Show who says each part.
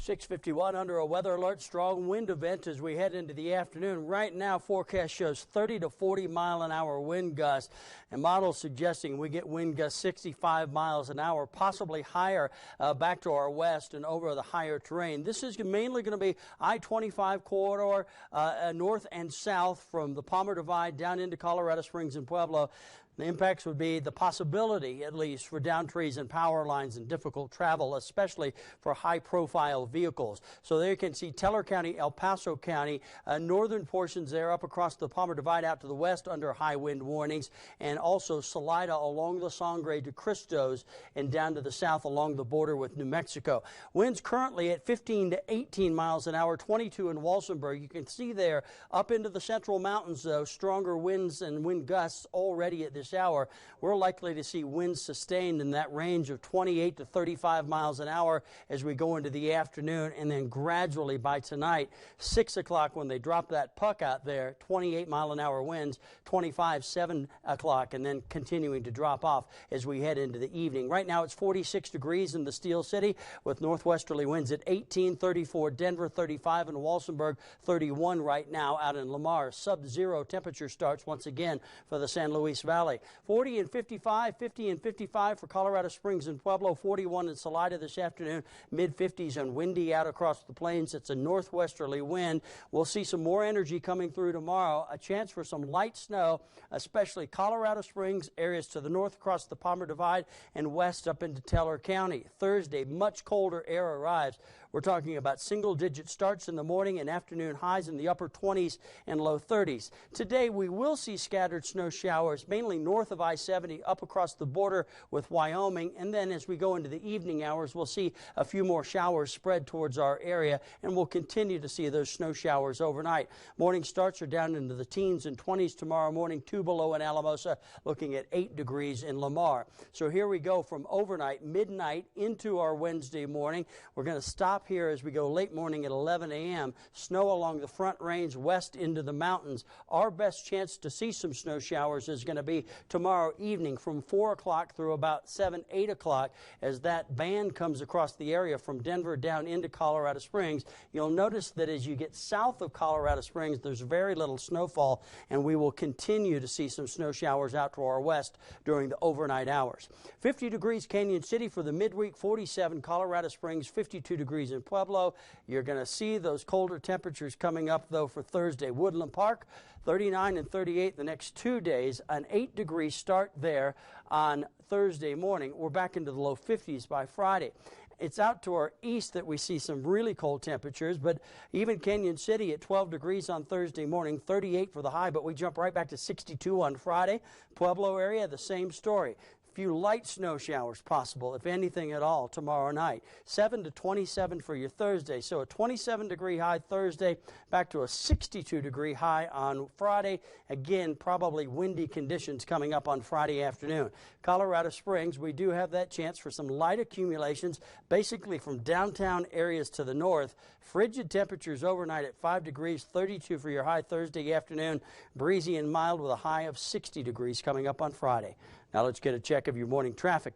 Speaker 1: 6:51 under a weather alert, strong wind event as we head into the afternoon. Right now, forecast shows 30 to 40 mile an hour wind gusts, and models suggesting we get wind gusts 65 miles an hour, possibly higher back to our west and over the higher terrain. This is mainly going to be I-25 corridor north and south from the Palmer Divide down into Colorado Springs and Pueblo. The impacts would be the possibility, at least, for down trees and power lines and difficult travel, especially for high-profile vehicles. So there you can see Teller County, El Paso County, northern portions there up across the Palmer Divide out to the west under high wind warnings, and also Salida along the Sangre de Cristos and down to the south along the border with New Mexico. Winds currently at 15 to 18 miles an hour, 22 in Walsenburg. You can see there up into the central mountains, though, stronger winds and wind gusts already at this hour. We're likely to see winds sustained in that range of 28 to 35 miles an hour as we go into the afternoon, and then gradually by tonight, 6 o'clock when they drop that puck out there, 28 mile an hour winds, 25, 7 o'clock, and then continuing to drop off as we head into the evening. Right now it's 46 degrees in the Steel City with northwesterly winds at 18, 34 Denver, 35 in Walsenburg, 31 right now out in Lamar. Sub-zero temperature starts once again for the San Luis Valley. 40 and 55, 50 and 55 for Colorado Springs and Pueblo, 41 in Salida this afternoon, mid-50s and windy out across the plains. It's a northwesterly wind. We'll see some more energy coming through tomorrow, a chance for some light snow, especially Colorado Springs, areas to the north across the Palmer Divide and west up into Teller County. Thursday, much colder air arrives. We're talking about single-digit starts in the morning and afternoon highs in the upper 20s and low 30s. Today, we will see scattered snow showers, mainly north of I-70 up across the border with Wyoming. And then as we go into the evening hours, we'll see a few more showers spread towards our area, and we'll continue to see those snow showers overnight. Morning starts are down into the teens and 20s tomorrow morning, 2 below in Alamosa, looking at 8 degrees in Lamar. So here we go from overnight, midnight into our Wednesday morning. We're going to stop here as we go late morning at 11 a.m. Snow along the Front Range west into the mountains. Our best chance to see some snow showers is going to be tomorrow evening from 4 o'clock through about 7, 8 o'clock as that band comes across the area from Denver down into Colorado Springs. You'll notice that as you get south of Colorado Springs, there's very little snowfall, and we will continue to see some snow showers out to our west during the overnight hours. 50 degrees Canyon City for the midweek, 47 Colorado Springs, 52 degrees in Pueblo. You're going to see those colder temperatures coming up, though, for Thursday. Woodland Park, 39 and 38 the next 2 days, an 8-degree start there on Thursday morning. We're back into the low 50s by Friday. It's out to our east that we see some really cold temperatures, but even Canyon City at 12 degrees on Thursday morning, 38 for the high, but we jump right back to 62 on Friday. Pueblo area, the same story. Few light snow showers possible, if anything at all, tomorrow night. 7 to 27 for your Thursday. So a 27-degree high Thursday, back to a 62-degree high on Friday. Again, probably windy conditions coming up on Friday afternoon. Colorado Springs, we do have that chance for some light accumulations, basically from downtown areas to the north. Frigid temperatures overnight at 5 degrees, 32 for your high Thursday afternoon. Breezy and mild with a high of 60 degrees coming up on Friday. Now let's get a check of your morning traffic.